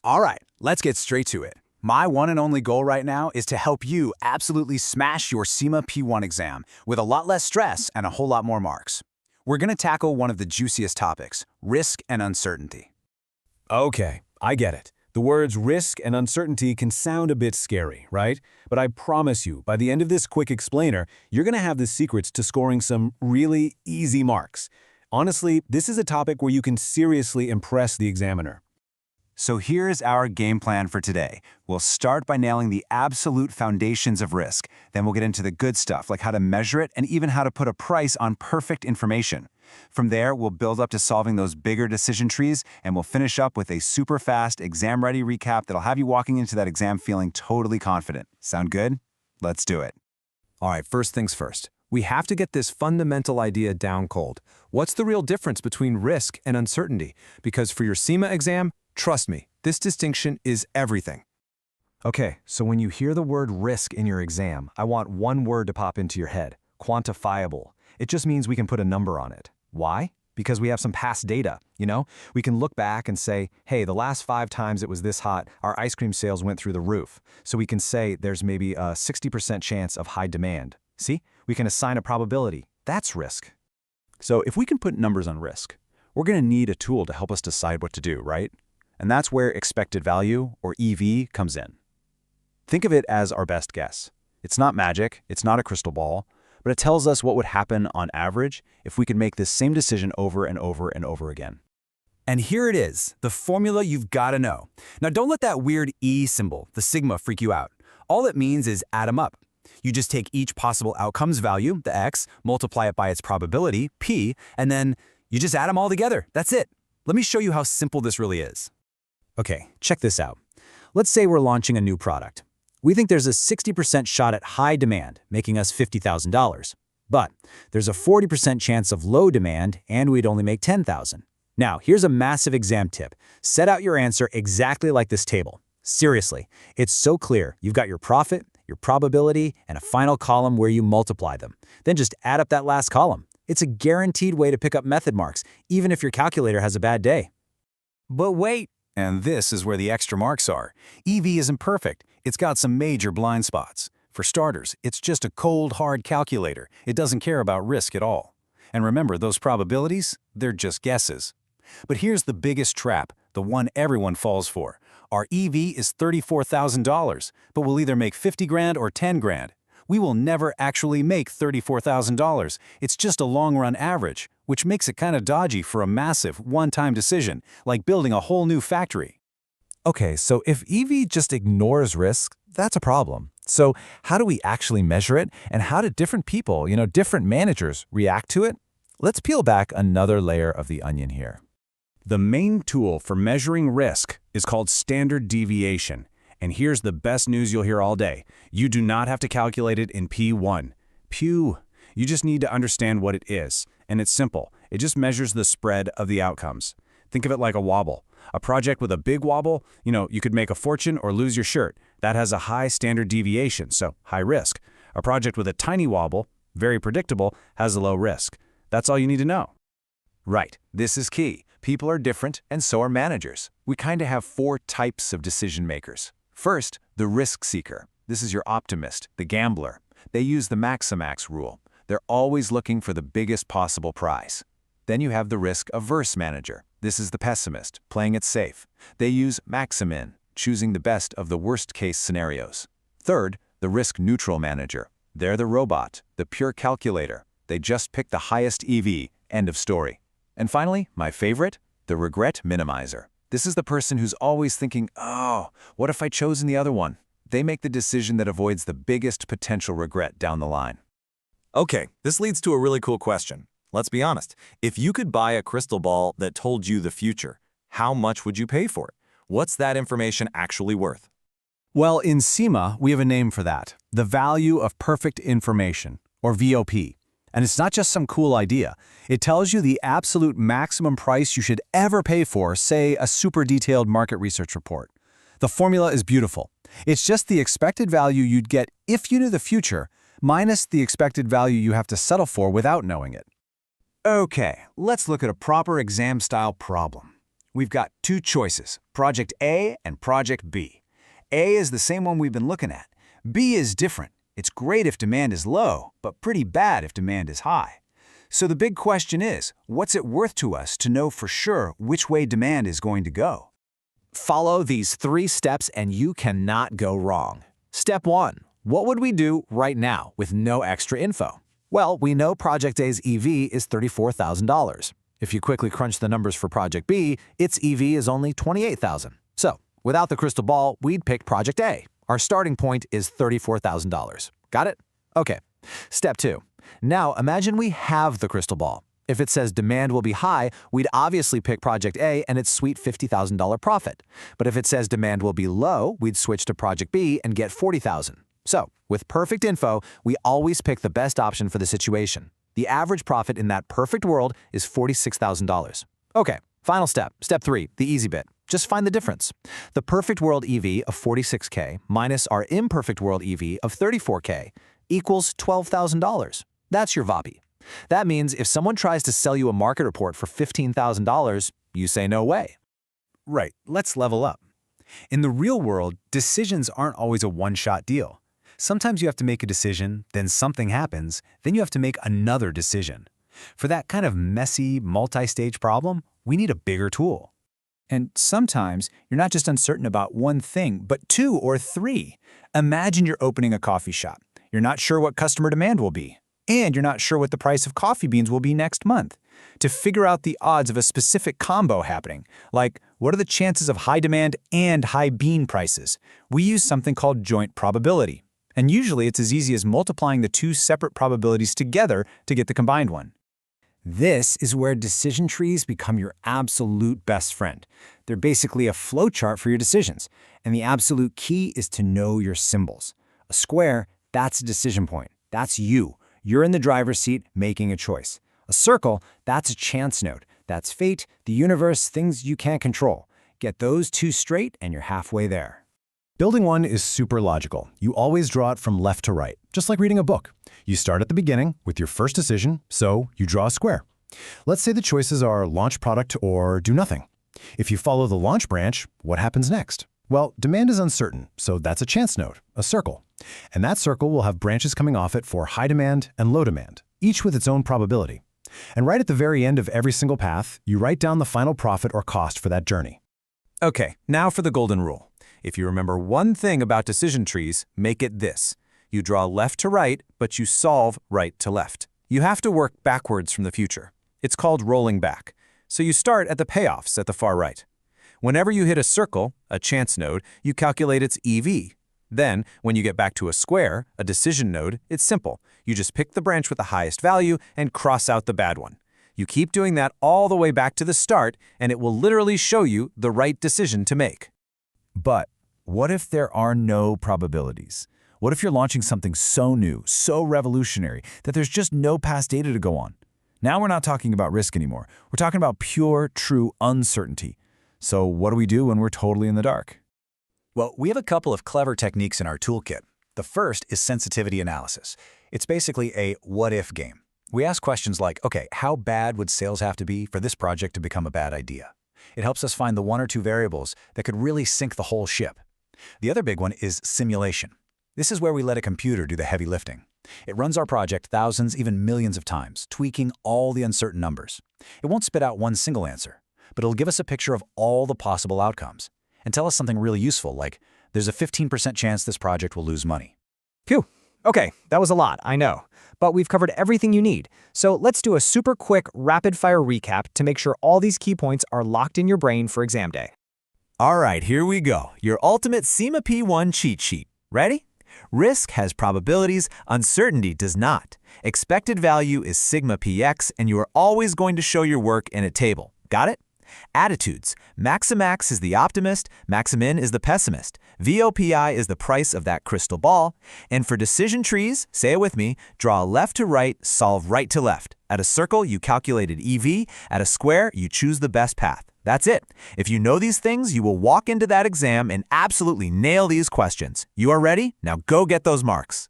All right, let's get straight to it. My one and only goal right now is to help you absolutely smash your CIMA P1 exam with a lot less stress and a whole lot more marks. We're going to tackle one of the juiciest topics, risk and uncertainty. Okay, I get it. The words risk and uncertainty can sound a bit scary, right? But I promise you, by the end of this quick explainer, you're going to have the secrets to scoring some really easy marks. Honestly, this is a topic where you can seriously impress the examiner. So here's our game plan for today. We'll start by nailing the absolute foundations of risk. Then we'll get into the good stuff, like how to measure it and even how to put a price on perfect information. From there, we'll build up to solving those bigger decision trees, and we'll finish up with a super fast, exam-ready recap that'll have you walking into that exam feeling totally confident. Sound good? Let's do it. All right, first things first. We have to get this fundamental idea down cold. What's the real difference between risk and uncertainty? Because for your CIMA exam, trust me, this distinction is everything. Okay, so when you hear the word risk in your exam, I want one word to pop into your head: quantifiable. It just means we can put a number on it. Why? Because we have some past data, We can look back and say, hey, the last 5 times it was this hot, our ice cream sales went through the roof. So we can say there's maybe a 60% chance of high demand. See? We can assign a probability. That's risk. So if we can put numbers on risk, we're going to need a tool to help us decide what to do, right? And that's where expected value, or EV, comes in. Think of it as our best guess. It's not magic, it's not a crystal ball, but it tells us what would happen on average if we could make this same decision over and over and over again. And here it is, the formula you've got to know. Now don't let that weird E symbol, the sigma, freak you out. All it means is add them up. You just take each possible outcome's value, the X, multiply it by its probability, P, and then you just add them all together. That's it. Let me show you how simple this really is. Okay, check this out. Let's say we're launching a new product. We think there's a 60% shot at high demand, making us $50,000. But there's a 40% chance of low demand, and we'd only make $10,000. Now, here's a massive exam tip. Set out your answer exactly like this table. Seriously, it's so clear. You've got your profit, your probability, and a final column where you multiply them. Then just add up that last column. It's a guaranteed way to pick up method marks, even if your calculator has a bad day. But wait. And this is where the extra marks are. EV isn't perfect. It's got some major blind spots. For starters, it's just a cold, hard calculator. It doesn't care about risk at all. And remember, those probabilities, they're just guesses. But here's the biggest trap, the one everyone falls for. Our EV is $34,000, but we'll either make 50 grand or 10 grand. We will never actually make $34,000. It's just a long-run average, which makes it kind of dodgy for a massive, one-time decision, like building a whole new factory. Okay, so if EV just ignores risk, that's a problem. So how do we actually measure it, and how do different people, different managers, react to it? Let's peel back another layer of the onion here. The main tool for measuring risk is called standard deviation. And here's the best news you'll hear all day. You do not have to calculate it in P1. Pew. You just need to understand what it is. And it's simple. It just measures the spread of the outcomes. Think of it like a wobble. A project with a big wobble, you could make a fortune or lose your shirt. That has a high standard deviation, so high risk. A project with a tiny wobble, very predictable, has a low risk. That's all you need to know. Right. This is key. People are different, and so are managers. We kind of have 4 types of decision makers. First, the risk seeker. This is your optimist, the gambler. They use the maximax rule. They're always looking for the biggest possible prize. Then you have the risk-averse manager. This is the pessimist, playing it safe. They use maximin, choosing the best of the worst-case scenarios. Third, the risk-neutral manager. They're the robot, the pure calculator. They just pick the highest EV, end of story. And finally, my favorite, the regret minimizer. This is the person who's always thinking, oh, what if I chosen the other one? They make the decision that avoids the biggest potential regret down the line. Okay, this leads to a really cool question. Let's be honest. If you could buy a crystal ball that told you the future, how much would you pay for it? What's that information actually worth? Well, in CIMA, we have a name for that, the value of perfect information, or VOP. And it's not just some cool idea. It tells you the absolute maximum price you should ever pay for, say, a super detailed market research report. The formula is beautiful. It's just the expected value you'd get if you knew the future, minus the expected value you have to settle for without knowing it. Okay, let's look at a proper exam-style problem. we've got two choices, Project A and Project B. A is the same one we've been looking at. B is different. It's great if demand is low, but pretty bad if demand is high. So the big question is, what's it worth to us to know for sure which way demand is going to go? Follow these 3 steps and you cannot go wrong. Step 1. What would we do right now with no extra info? Well, we know Project A's EV is $34,000. If you quickly crunch the numbers for Project B, its EV is only $28,000. So, without the crystal ball, we'd pick Project A. Our starting point is $34,000. Got it? Okay. Step 2. Now, imagine we have the crystal ball. If it says demand will be high, we'd obviously pick Project A and its sweet $50,000 profit. But if it says demand will be low, we'd switch to Project B and get $40,000. So, with perfect info, we always pick the best option for the situation. The average profit in that perfect world is $46,000. Okay, final step. Step 3, the easy bit. Just find the difference. The perfect world EV of $46K minus our imperfect world EV of $34K equals $12,000. That's your VOPI. That means if someone tries to sell you a market report for $15,000, you say no way. Right, let's level up. In the real world, decisions aren't always a one-shot deal. Sometimes you have to make a decision, then something happens, then you have to make another decision. For that kind of messy, multi-stage problem, we need a bigger tool. And sometimes you're not just uncertain about one thing, but 2 or 3. Imagine you're opening a coffee shop. You're not sure what customer demand will be, and you're not sure what the price of coffee beans will be next month. To figure out the odds of a specific combo happening, like what are the chances of high demand and high bean prices, we use something called joint probability. And usually it's as easy as multiplying the 2 separate probabilities together to get the combined one. This is where decision trees become your absolute best friend. They're basically a flowchart for your decisions, and the absolute key is to know your symbols. A square, that's a decision point. That's you. You're in the driver's seat making a choice. A circle, that's a chance node. That's fate, the universe, things you can't control. Get those 2 straight and you're halfway there. Building one is super logical. You always draw it from left to right, just like reading a book. You start at the beginning with your first decision, so you draw a square. Let's say the choices are launch product or do nothing. If you follow the launch branch, what happens next? Well, demand is uncertain, so that's a chance node, a circle. And that circle will have branches coming off it for high demand and low demand, each with its own probability. And right at the very end of every single path, you write down the final profit or cost for that journey. Okay, now for the golden rule. If you remember one thing about decision trees, make it this. You draw left to right, but you solve right to left. You have to work backwards from the future. It's called rolling back. So you start at the payoffs at the far right. Whenever you hit a circle, a chance node, you calculate its EV. Then, when you get back to a square, a decision node, it's simple. You just pick the branch with the highest value and cross out the bad one. You keep doing that all the way back to the start, and it will literally show you the right decision to make. But what if there are no probabilities? What if you're launching something so new, so revolutionary, that there's just no past data to go on? Now we're not talking about risk anymore. We're talking about pure, true uncertainty. So what do we do when we're totally in the dark? Well, we have a couple of clever techniques in our toolkit. The first is sensitivity analysis. It's basically a what-if game. We ask questions like, okay, how bad would sales have to be for this project to become a bad idea? It helps us find the 1 or 2 variables that could really sink the whole ship. The other big one is simulation. This is where we let a computer do the heavy lifting. It runs our project thousands, even millions of times, tweaking all the uncertain numbers. It won't spit out one single answer, but it'll give us a picture of all the possible outcomes and tell us something really useful, like there's a 15% chance this project will lose money. Phew. Okay, that was a lot, I know. But we've covered everything you need. So let's do a super quick, rapid-fire recap to make sure all these key points are locked in your brain for exam day. All right, here we go. Your ultimate CIMA P1 cheat sheet. Ready? Risk has probabilities, uncertainty does not. Expected value is sigma px, and you are always going to show your work in a table. Got it? Attitudes. Maximax is the optimist, Maximin is the pessimist. VOPI is the price of that crystal ball. And for decision trees, say it with me, draw left to right, solve right to left. At a circle, you calculated EV. At a square, you choose the best path. That's it. If you know these things, you will walk into that exam and absolutely nail these questions. You are ready? Now go get those marks.